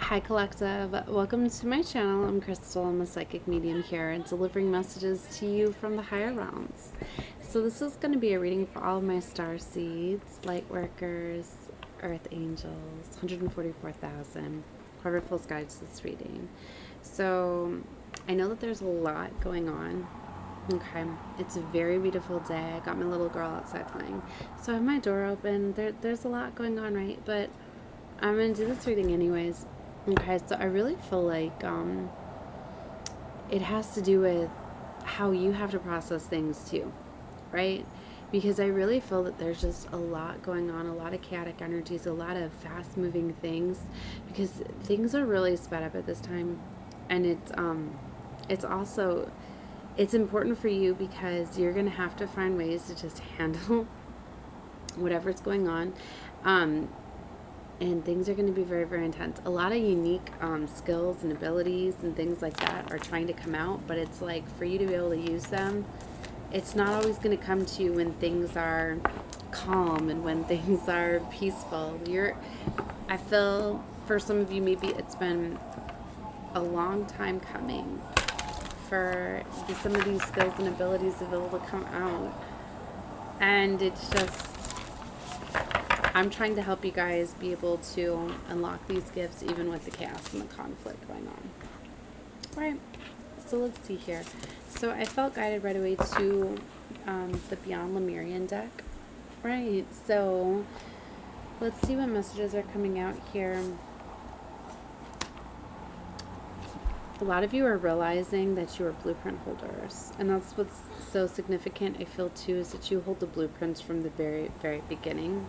Hi Collective, welcome to my channel. I'm Crystal, I'm a psychic medium here and delivering messages to you from the higher realms. So this is going to be a reading for all of my star seeds, light workers, earth angels, 144,000, whoever feels guided to this reading. So I know that there's a lot going on. Okay, it's a very beautiful day. I got my little girl outside playing. So I have my door open. There's a lot going on, right? But I'm going to do this reading anyways. Okay, so I really feel like it has to do with how you have to process things too, right? Because I really feel that there's just a lot going on, a lot of chaotic energies, a lot of fast-moving things, because things are really sped up at this time, and it's also it's important for you because you're gonna have to find ways to just handle whatever's going on. And things are going to be very, very intense. A lot of unique skills and abilities and things like that are trying to come out, but it's like for you to be able to use them, it's not always going to come to you when things are calm and when things are peaceful. I feel for some of you, maybe it's been a long time coming for some of these skills and abilities to be able to come out. And it's just, I'm trying to help you guys be able to unlock these gifts even with the chaos and the conflict going on. All right, so let's see here. So I felt guided right away to the Beyond Lemurian deck. Right, so let's see what messages are coming out here. A lot of you are realizing that you are blueprint holders, and that's what's so significant, I feel too, is that you hold the blueprints from the very, very beginning.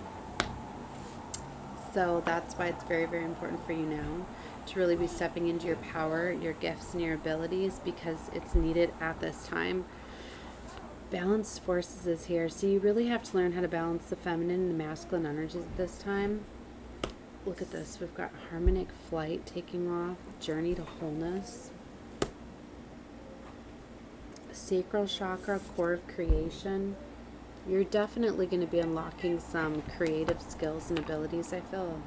So that's why it's very, very important for you now to really be stepping into your power, your gifts, and your abilities, because it's needed at this time. Balanced forces is here. So you really have to learn how to balance the feminine and the masculine energies at this time. Look at this. We've got harmonic flight taking off, journey to wholeness, sacral chakra, core of creation. You're definitely going to be unlocking some creative skills and abilities, I feel.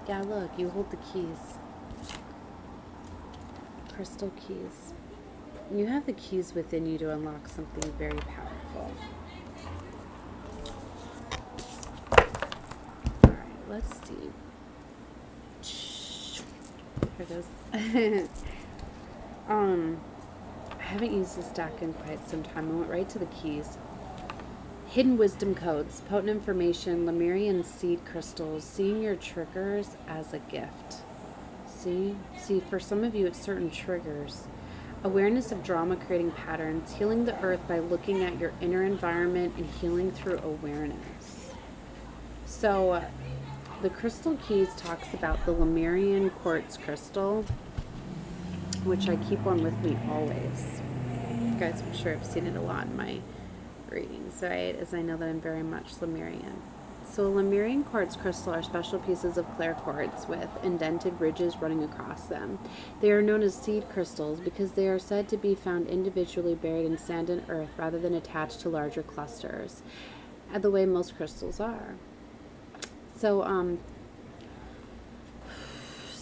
Yeah, look, you hold the keys. Crystal keys. You have the keys within you to unlock something very powerful. Alright, let's see. Here it goes. I haven't used this deck in quite some time. I went right to the keys. Hidden wisdom codes, potent information, Lemurian seed crystals, seeing your triggers as a gift. See, for some of you, it's certain triggers. Awareness of drama creating patterns, healing the earth by looking at your inner environment and healing through awareness. So the crystal keys talks about the Lemurian quartz crystal, which I keep on with me always. You guys, I'm sure I've seen it a lot in my readings, right? As I know that I'm very much Lemurian. So Lemurian quartz crystal are special pieces of clear quartz with indented ridges running across them. They are known as seed crystals because they are said to be found individually buried in sand and earth rather than attached to larger clusters, the way most crystals are.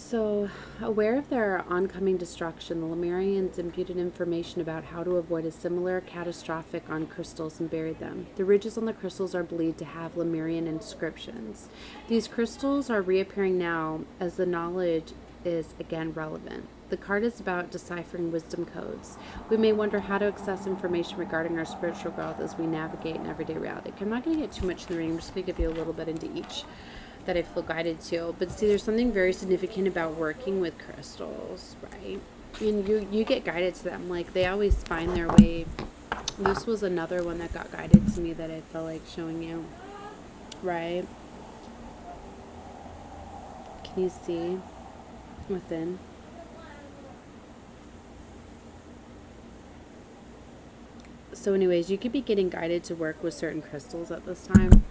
So aware of their oncoming destruction, the Lemurians imputed information about how to avoid a similar catastrophic on crystals and buried them. The ridges on the crystals are believed to have Lemurian inscriptions. These crystals are reappearing now as the knowledge is again relevant. The card is about deciphering wisdom codes. We may wonder how to access information regarding our spiritual growth as we navigate in everyday reality. I'm not going to get too much in the reading. I'm just going to give you a little bit into each that I feel guided to. But see, there's something very significant about working with crystals, right? And you get guided to them. Like, they always find their way. This was another one that got guided to me that I felt like showing you, right? Can you see within? So anyways, you could be getting guided to work with certain crystals at this time.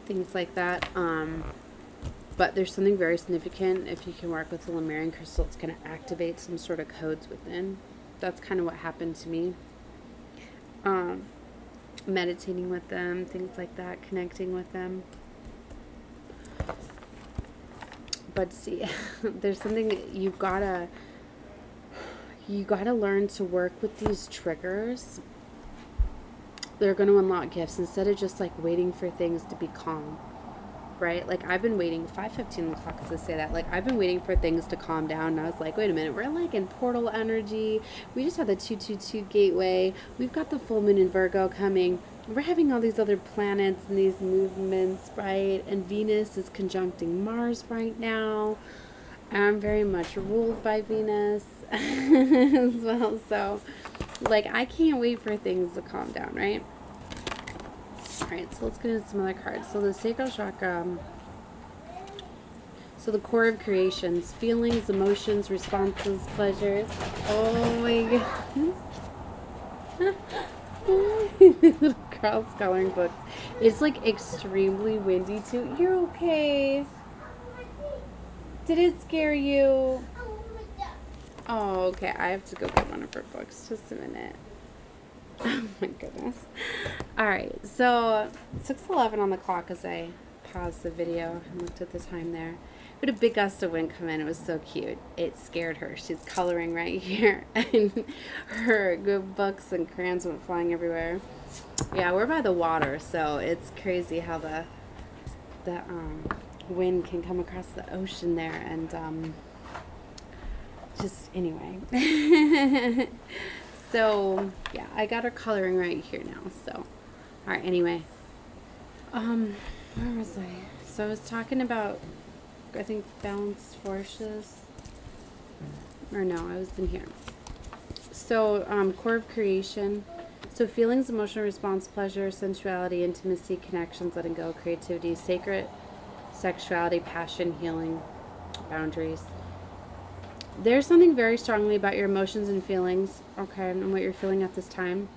Things like that. But there's something very significant. If you can work with the Lemurian crystal, it's going to activate some sort of codes within. That's kind of what happened to me. Meditating with them, things like that, connecting with them. But see, there's something that you gotta learn to work with these triggers. They're going to unlock gifts instead of just like waiting for things to be calm, right? Like I've been waiting, 5:15 o'clock as I say that, like I've been waiting for things to calm down, and I was like, wait a minute, we're like in portal energy. We just had the 222 gateway. We've got the full moon in Virgo coming. We're having all these other planets and these movements, right? And Venus is conjuncting Mars right now. I'm very much ruled by Venus as well. So, like, I can't wait for things to calm down, right? All right, so let's get into some other cards. So the sacral chakra, so the core of creations, feelings, emotions, responses, pleasures. Oh my goodness. Little girls coloring books. It's like extremely windy too. You're okay. Did it scare you? Oh, okay. I have to go get one of her books. Just a minute. Oh my goodness. Alright, so 6:11 on the clock as I paused the video and looked at the time there. We had a big gust of wind come in. It was so cute. It scared her. She's coloring right here. And her good books and crayons went flying everywhere. Yeah, we're by the water, so it's crazy how the wind can come across the ocean there, and just anyway. So yeah, I got her coloring right here now. So all right, anyway, where was I? So I was talking about, I think, balanced forces, or no, I was in here. So core of creation. So feelings, emotional response, pleasure, sensuality, intimacy, connections, letting go, creativity, sacred sexuality, passion, healing, boundaries. There's something very strongly about your emotions and feelings, okay, and what you're feeling at this time.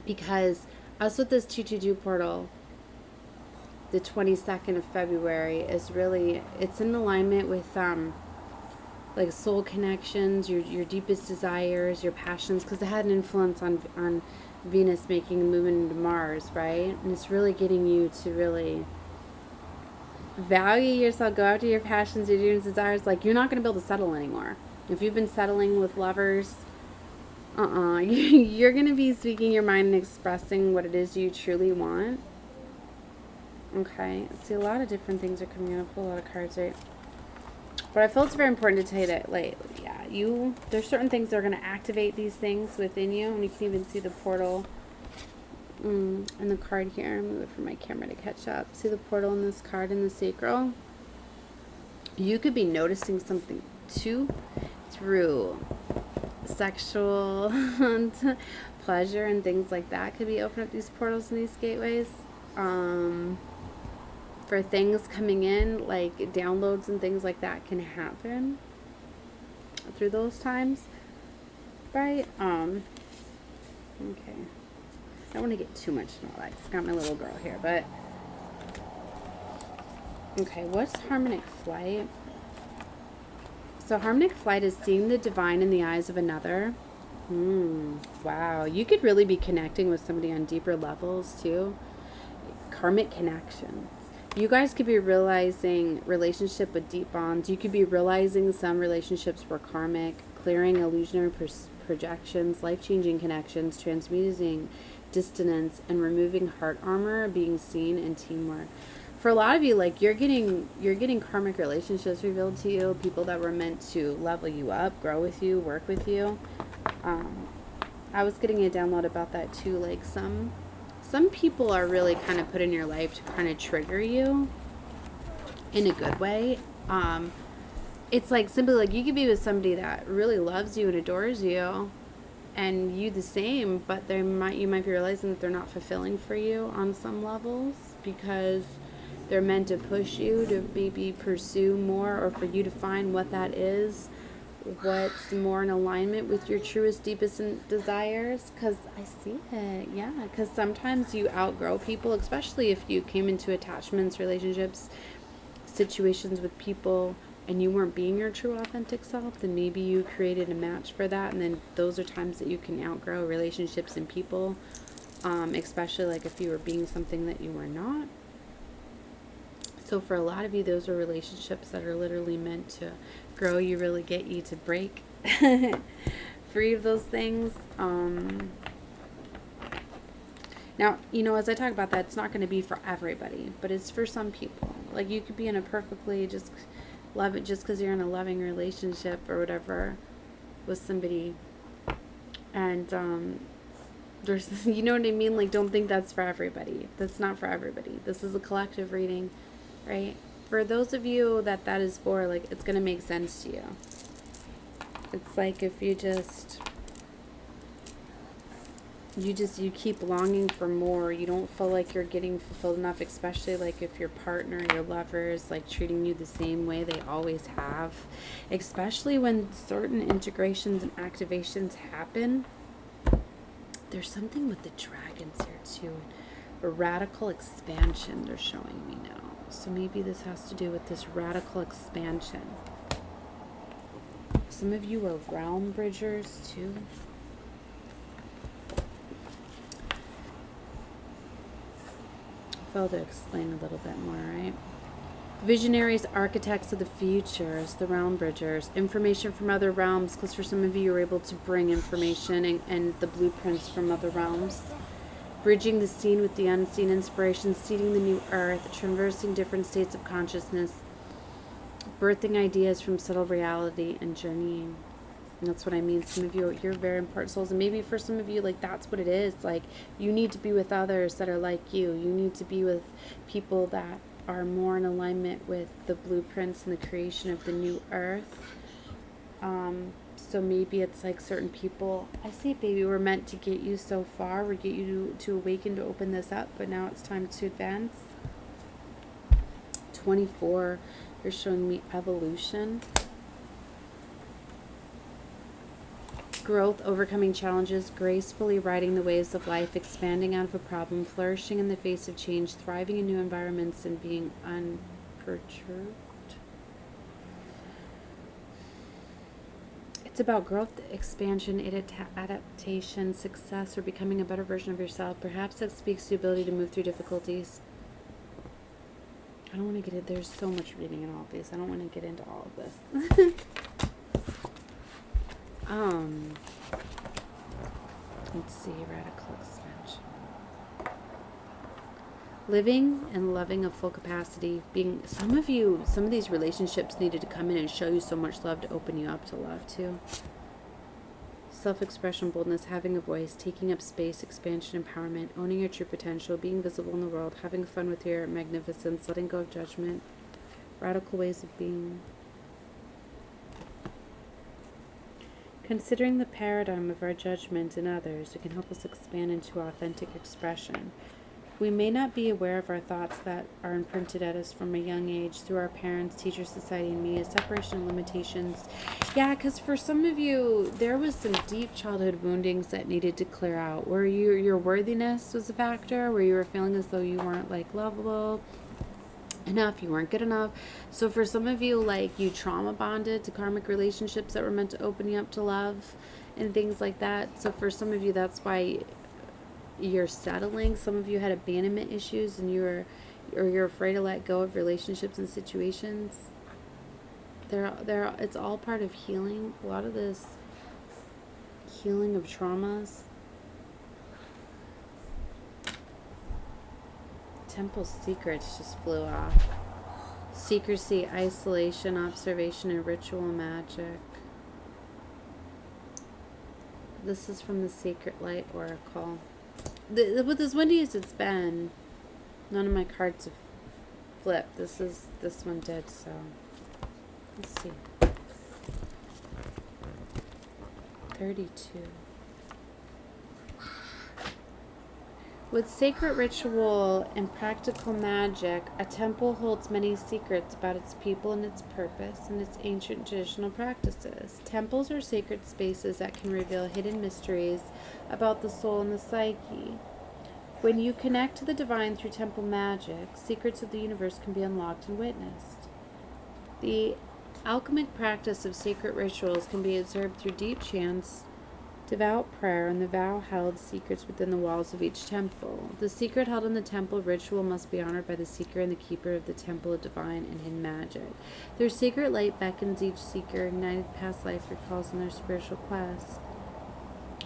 Because us with this 222 portal, the 22nd of February is really, it's in alignment with like soul connections, your deepest desires, your passions, because it had an influence on Venus making a movement into Mars, right? And it's really getting you to really value yourself, go after your passions, your dreams, desires. Like, you're not going to be able to settle anymore. If you've been settling with lovers, you're going to be speaking your mind and expressing what it is you truly want. Okay, see, a lot of different things are coming up, a lot of cards, right? But I feel it's very important to tell you that, like, yeah, there's certain things that are going to activate these things within you, and you can even see the portal in the card here. I'm going to wait for my camera to catch up. See the portal in this card in the sacral? You could be noticing something too through sexual pleasure and things like that. Could be open up these portals and these gateways. For things coming in, like downloads and things like that can happen through those times, right? Okay. I don't want to get too much into all that. It's got my little girl here, but okay. What's harmonic flight? So harmonic flight is seeing the divine in the eyes of another. Wow, you could really be connecting with somebody on deeper levels too. Karmic connection. You guys could be realizing relationship with deep bonds. You could be realizing some relationships were karmic, clearing illusionary projections, life-changing connections, transmuting dissonance, and removing heart armor, being seen, and teamwork. For a lot of you, like, you're getting karmic relationships revealed to you, people that were meant to level you up, grow with you, work with you. I was getting a download about that too. Like, some people are really kind of put in your life to kind of trigger you in a good way. It's like simply like you could be with somebody that really loves you and adores you, and you the same, but you might be realizing that they're not fulfilling for you on some levels because they're meant to push you to maybe pursue more, or for you to find what that is, what's more in alignment with your truest, deepest desires. Because I see it, yeah, because sometimes you outgrow people, especially if you came into attachments, relationships, situations with people, and you weren't being your true authentic self. Then maybe you created a match for that, and then those are times that you can outgrow relationships and people, especially like if you were being something that you were not. So for a lot of you, those are relationships that are literally meant to grow you, really get you to break free of those things. Now, you know, as I talk about that, it's not going to be for everybody, but it's for some people. Like, you could be in a perfectly just love it just because you're in a loving relationship or whatever with somebody. And there's, you know what I mean? Like, don't think that's for everybody. That's not for everybody. This is a collective reading, right? For those of you that that is for, like, it's going to make sense to you. It's like if you keep longing for more. You don't feel like you're getting fulfilled enough, especially like if your partner, your lover is like treating you the same way they always have, especially when certain integrations and activations happen. There's something with the dragons here too. A radical expansion they're showing me now. So maybe this has to do with this radical expansion. Some of you are realm bridgers too. To explain a little bit more, right? Visionaries, architects of the futures, the realm bridgers, information from other realms, because for some of you, you're able to bring information and the blueprints from other realms. Bridging the seen with the unseen, inspiration, seeding the new earth, traversing different states of consciousness, birthing ideas from subtle reality, and journeying. And that's what I mean. Some of you, you're very important souls. And maybe for some of you, like, that's what it is. Like, you need to be with others that are like you. You need to be with people that are more in alignment with the blueprints and the creation of the new earth. So maybe it's like certain people, I say, baby, we're meant to get you so far. We get you to awaken, to open this up. But now it's time to advance. 24, you're showing me evolution. Growth, overcoming challenges, gracefully riding the waves of life, expanding out of a problem, flourishing in the face of change, thriving in new environments, and being unperturbed. It's about growth, expansion, adaptation, success, or becoming a better version of yourself. Perhaps that speaks to the ability to move through difficulties. I don't want to get it. There's so much reading in all of this. I don't want to get into all of this. Let's see, radical expansion. Living and loving of full capacity. Being, some of these relationships needed to come in and show you so much love to open you up to love too. Self-expression, boldness, having a voice, taking up space, expansion, empowerment, owning your true potential, being visible in the world, having fun with your magnificence, letting go of judgment, radical ways of being. Considering the paradigm of our judgment in others, it can help us expand into authentic expression. We may not be aware of our thoughts that are imprinted at us from a young age through our parents, teachers, society, and media, separation and limitations. Yeah, because for some of you, there was some deep childhood woundings that needed to clear out. Where your worthiness was a factor, where you were feeling as though you weren't like lovable enough, you weren't good enough. So for some of you, like, you trauma bonded to karmic relationships that were meant to open you up to love and things like that. So for some of you, that's why you're settling. Some of you had abandonment issues and you're afraid to let go of relationships and situations. It's all part of healing. A lot of this healing of traumas. Temple secrets just flew off. Secrecy, isolation, observation, and ritual magic. This is from the Sacred Light Oracle. With as windy as it's been, none of my cards have flipped. This one did, so let's see. 32. With sacred ritual and practical magic, a temple holds many secrets about its people and its purpose and its ancient traditional practices. Temples are sacred spaces that can reveal hidden mysteries about the soul and the psyche. When you connect to the divine through temple magic, secrets of the universe can be unlocked and witnessed. The alchemic practice of sacred rituals can be observed through deep chants, Devout prayer and the vow held secrets within the walls of each temple. The secret held in the temple ritual must be honored by the seeker and the keeper of the temple of divine and hidden magic. Their secret light beckons each seeker, ignited past life recalls in their spiritual quest.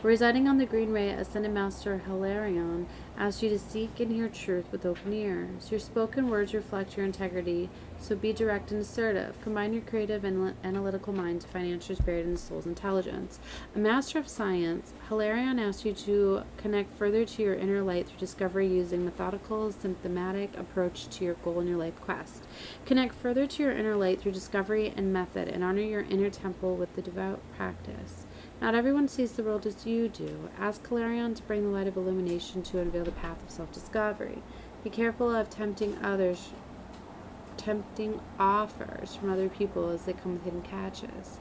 Residing on the Green Ray, Ascended Master Hilarion asks you to seek and hear truth with open ears. Your spoken words reflect your integrity, so be direct and assertive. Combine your creative and analytical mind to find answers buried in the soul's intelligence. A Master of Science, Hilarion asks you to connect further to your inner light through discovery using methodical, systematic approach to your goal in your life quest. Connect further to your inner light through discovery and method, and honor your inner temple with the devout practice. Not everyone sees the world as you do. Ask Hilarion to bring the light of illumination to unveil the path of self-discovery. Be careful of tempting offers from other people as they come with hidden catches.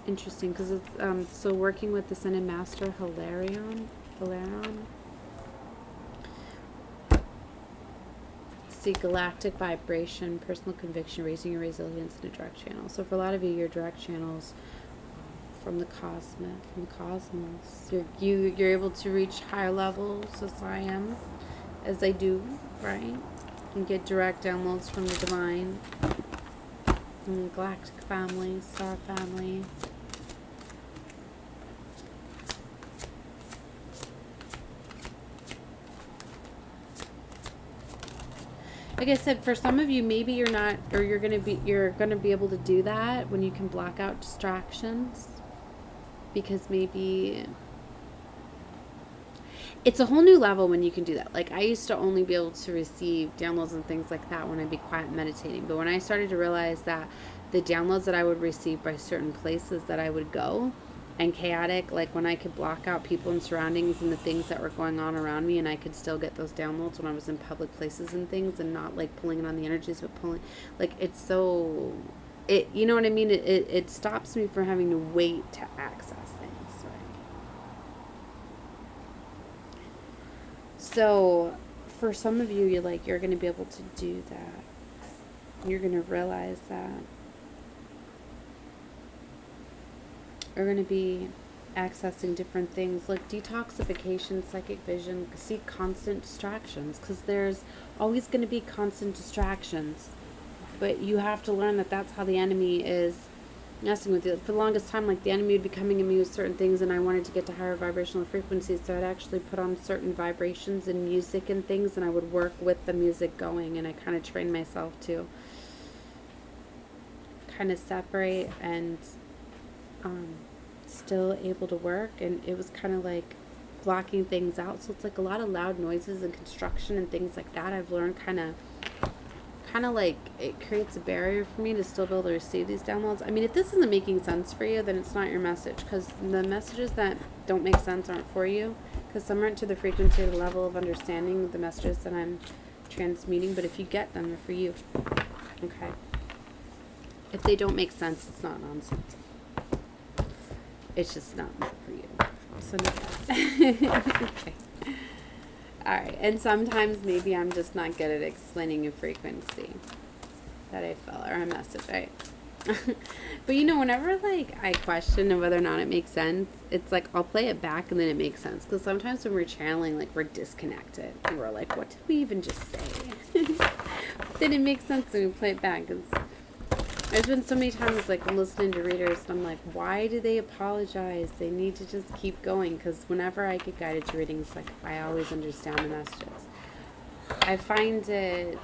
Interesting, because it's so working with the Ascended Master Hilarion. Seek galactic vibration, personal conviction, raising your resilience in a direct channel. So for a lot of you, your direct channels from the cosmos. You're able to reach higher levels as I do, right? And get direct downloads from the divine, from the galactic family, star family. Like I said, for some of you, maybe you're not, or you're gonna be able to do that when you can block out distractions, because maybe it's a whole new level when you can do that. Like, I used to only be able to receive downloads and things like that when I'd be quiet meditating, but when I started to realize that the downloads that I would receive by certain places that I would go, and chaotic, like when I could block out people and surroundings and the things that were going on around me, and I could still get those downloads when I was in public places and things, and not like pulling it on the energies, but pulling, like, it's so, you know what I mean? It stops me from having to wait to access things, right? So for some of you, you're going to be able to do that. You're going to realize that are going to be accessing different things like detoxification, psychic vision. See constant distractions, because there's always going to be constant distractions, but you have to learn that that's how the enemy is messing with you. For the longest time, like, the enemy would be coming at me with certain things, and I wanted to get to higher vibrational frequencies, so I'd actually put on certain vibrations and music and things, and I would work with the music going, and I kind of trained myself to kind of separate and still able to work, and it was kind of like blocking things out. So it's like a lot of loud noises and construction and things like that. I've learned kind of like it creates a barrier for me to still be able to receive these downloads. I mean, if this isn't making sense for you, then it's not your message, because the messages that don't make sense aren't for you, because some aren't to the frequency or the level of understanding the messages that I'm transmuting. But if you get them, they're for you. Okay? If they don't make sense, it's not nonsense. It's just not meant for you. So no. Okay. Alright, and sometimes maybe I'm just not good at explaining a frequency that I felt, or a message, right? But you know, whenever like I question whether or not it makes sense, it's like I'll play it back and then it makes sense. Because sometimes when we're channeling, like, we're disconnected. And we're like, what did we even just say? Then it makes sense when we play it back. There's been so many times, like, I'm listening to readers, and I'm like, why do they apologize? They need to just keep going, because whenever I get guided to readings, like, I always understand the messages. I find it,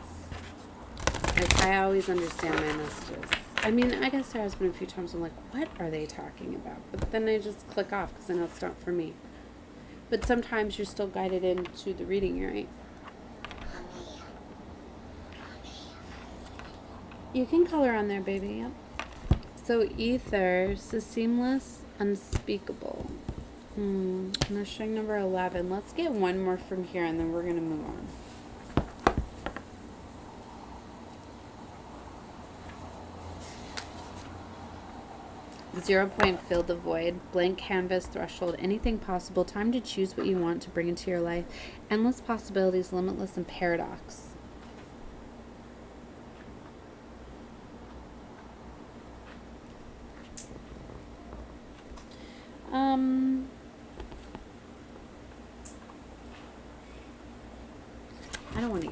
like, I always understand my messages. I mean, I guess there has been a few times I'm like, what are they talking about? But then I just click off, because I know it's not for me. But sometimes you're still guided into the reading, right? You can color on there, baby. Yep. So ether, so seamless, unspeakable. Nurturing number 11. Let's get one more from here, and then we're going to move on. The 0 point, fill the void. Blank canvas, threshold, anything possible. Time to choose what you want to bring into your life. Endless possibilities, limitless, and paradox.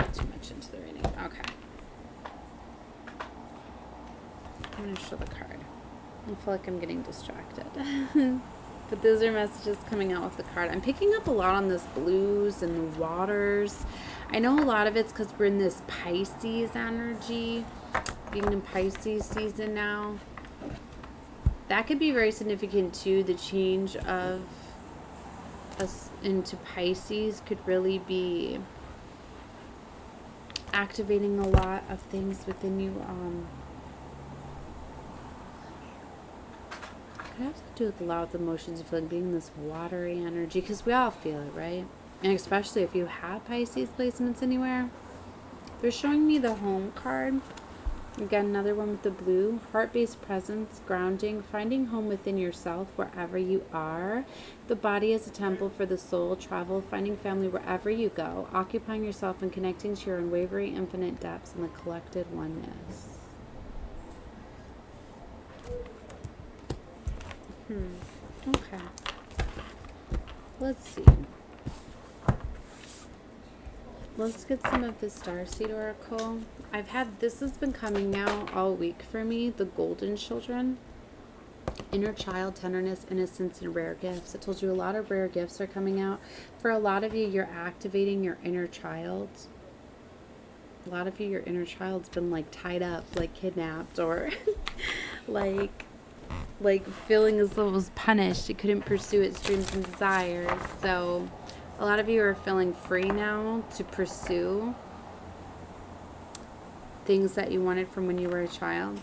get too much into the reading. Okay. I'm going to show the card. I feel like I'm getting distracted. But those are messages coming out with the card. I'm picking up a lot on this blues and the waters. I know a lot of it's because we're in this Pisces energy, being in Pisces season now. That could be very significant too. The change of us into Pisces could really be activating a lot of things within you. Could have to do with a lot of the emotions you feel, like being this watery energy, because we all feel it, right? And especially if you have Pisces placements anywhere. They're showing me the home card. Again, another one with the blue. Heart-based presence, grounding, finding home within yourself wherever you are. The body is a temple for the soul. Travel, finding family wherever you go. Occupying yourself and connecting to your unwavering infinite depths and the collected oneness. Okay. Let's see. Let's get some of the Starseed Oracle. This has been coming now all week for me. The Golden Children. Inner child, tenderness, innocence, and rare gifts. It told you a lot of rare gifts are coming out. For a lot of you, you're activating your inner child. A lot of you, your inner child's been like tied up, like kidnapped, or like feeling as though it was punished. It couldn't pursue its dreams and desires. So a lot of you are feeling free now to pursue things that you wanted from when you were a child.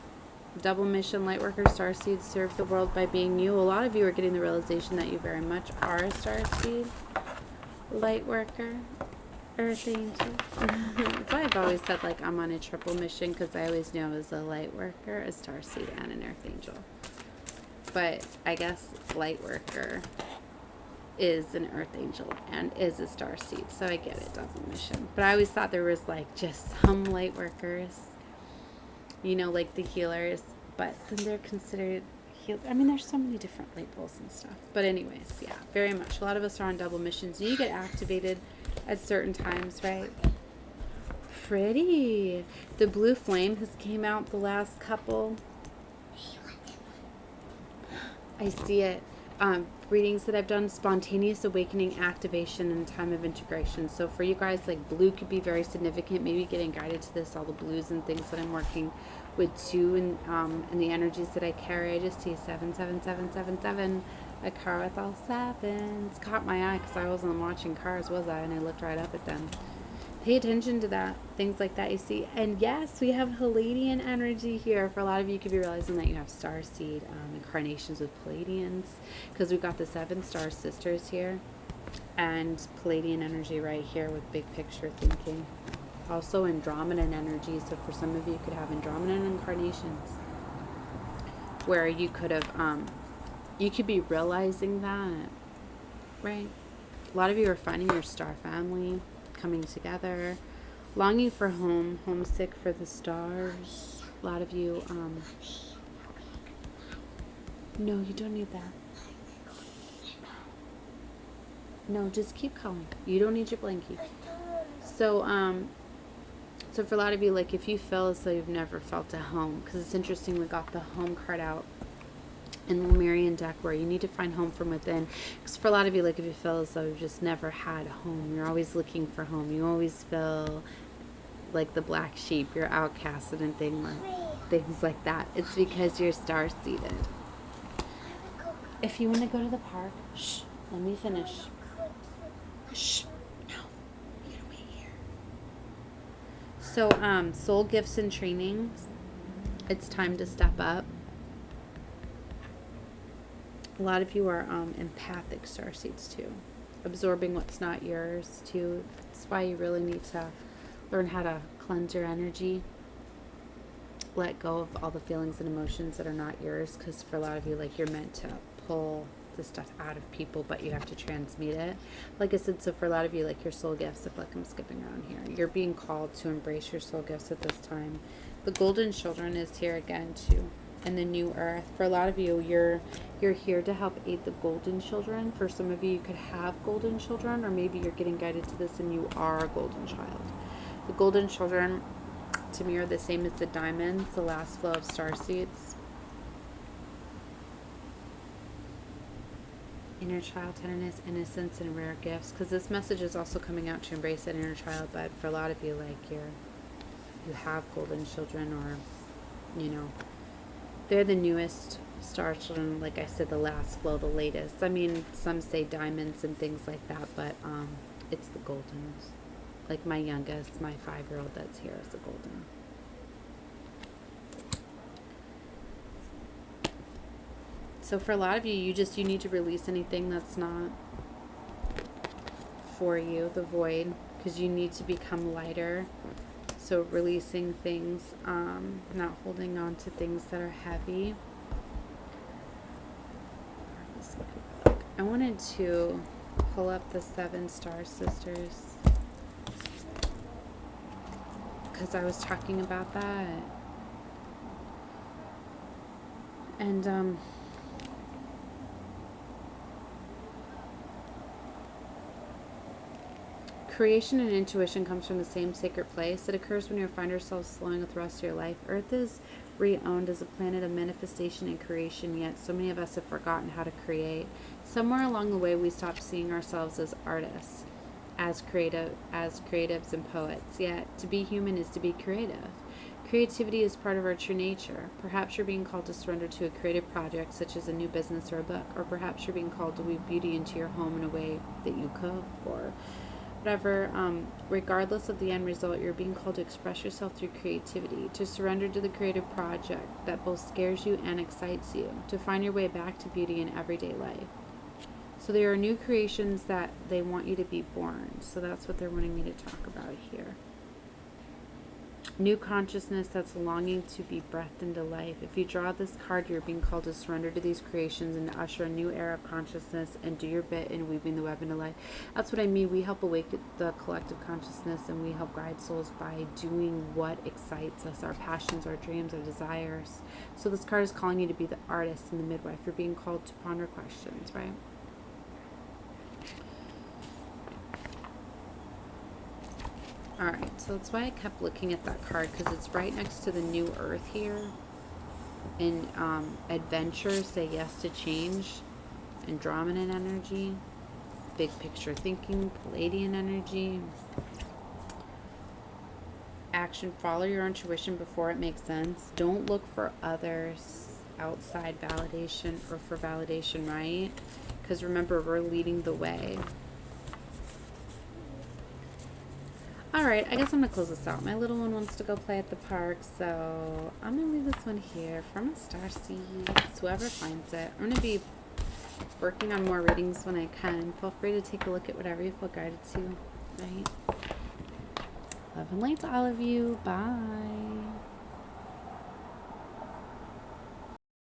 Double mission, Lightworker, Starseed, serve the world by being you. A lot of you are getting the realization that you very much are a Starseed, Lightworker, Earth Angel. That's why I've always said, like, I'm on a triple mission, because I always knew I was a Lightworker, a Starseed, and an Earth Angel. But I guess Lightworker is an Earth Angel and is a Starseed, so I get it, double mission. But I always thought there was like just some Lightworkers, you know, like the healers, but then they're considered healed. I mean, there's so many different labels and stuff. But anyways, yeah, very much. A lot of us are on double missions. You get activated at certain times, right? Pretty. The blue flame has came out the last couple. I see it. Readings that I've done, spontaneous awakening, activation, and time of integration. So for you guys, like, blue could be very significant. Maybe getting guided to this, all the blues and things that I'm working with too, and the energies that I carry. I just see 77777, a car with all sevens. Caught my eye because I wasn't watching cars, was I? And I looked right up at them. Pay attention to that, things like that you see. And yes, we have Palladian energy here. For a lot of you, you could be realizing that you have Starseed incarnations with Palladians, because we've got the 7 star sisters here, and Palladian energy right here with big picture thinking. Also Andromedan energy. So for some of you, you could have Andromedan incarnations, where you could have, you could be realizing that, right? A lot of you are finding your star family, coming together, longing for home, homesick for the stars. A lot of you, no, you don't need that. No, just keep calm. You don't need your blankie. So, so for a lot of you, like, if you feel as though you've never felt at home, because it's interesting, we got the home card out in the Lemurian deck, where you need to find home from within. Because for a lot of you, like, if you feel as though you've just never had a home, you're always looking for home, you always feel like the black sheep, you're outcasted and things like that, it's because you're star-seated. If you want to go to the park, shh, let me finish. Shh, no, you gotta wait here. So, soul gifts and trainings, it's time to step up. A lot of you are empathic starseeds too, absorbing what's not yours too. That's why you really need to learn how to cleanse your energy, let go of all the feelings and emotions that are not yours, because for a lot of you, like, you're meant to pull the stuff out of people, but you have to transmute it. Like I said, so for a lot of you, like, your soul gifts, if, like, I'm skipping around here, you're being called to embrace your soul gifts at this time. The Golden Children is here again too, and the New Earth. For a lot of you, you're here to help aid the Golden Children. For some of you, you could have Golden Children, or maybe you're getting guided to this and you are a Golden Child. The golden children, to me, are the same as the diamonds, the last flow of starseeds. Inner child tenderness, innocence, and rare gifts. Because this message is also coming out to embrace that inner child. But for a lot of you, like you have golden children, or they're the newest star children. Like I said, the last flow, the latest. I mean, some say diamonds and things like that, but it's the goldens. Like my youngest, my 5-year-old that's here is a golden. So for a lot of you, you need to release anything that's not for you, the void, because you need to become lighter. So releasing things, not holding on to things that are heavy. I wanted to pull up the 7 star sisters because I was talking about that. And creation and intuition comes from the same sacred place. It occurs when you find yourself flowing with the rest of your life. Earth is re-owned as a planet of manifestation and creation, yet so many of us have forgotten how to create. Somewhere along the way, we stopped seeing ourselves as artists, as creatives and poets. Yet, to be human is to be creative. Creativity is part of our true nature. Perhaps you're being called to surrender to a creative project, such as a new business or a book, or perhaps you're being called to weave beauty into your home in a way that you cook, or whatever. Regardless of the end result, you're being called to express yourself through creativity, to surrender to the creative project that both scares you and excites you, to find your way back to beauty in everyday life. So there are new creations that they want you to be born. So that's what they're wanting me to talk about here. New consciousness that's longing to be breathed into life. If you draw this card, you're being called to surrender to these creations and to usher a new era of consciousness and do your bit in weaving the web into life. That's what I mean. We help awaken the collective consciousness, and we help guide souls by doing what excites us, our passions, our dreams, our desires. So this card is calling you to be the artist and the midwife. You're being called to ponder questions, right? Alright, so that's why I kept looking at that card, because it's right next to the new earth here. In adventure, say yes to change. Andromedan energy. Big picture thinking. Palladian energy. Action, follow your intuition before it makes sense. Don't look for others outside validation or for validation, right? Because remember, we're leading the way. Alright, I guess I'm going to close this out. My little one wants to go play at the park, so I'm going to leave this one here from Starseed. Whoever finds it. I'm going to be working on more readings when I can. Feel free to take a look at whatever you feel guided to, right? Love and light to all of you. Bye.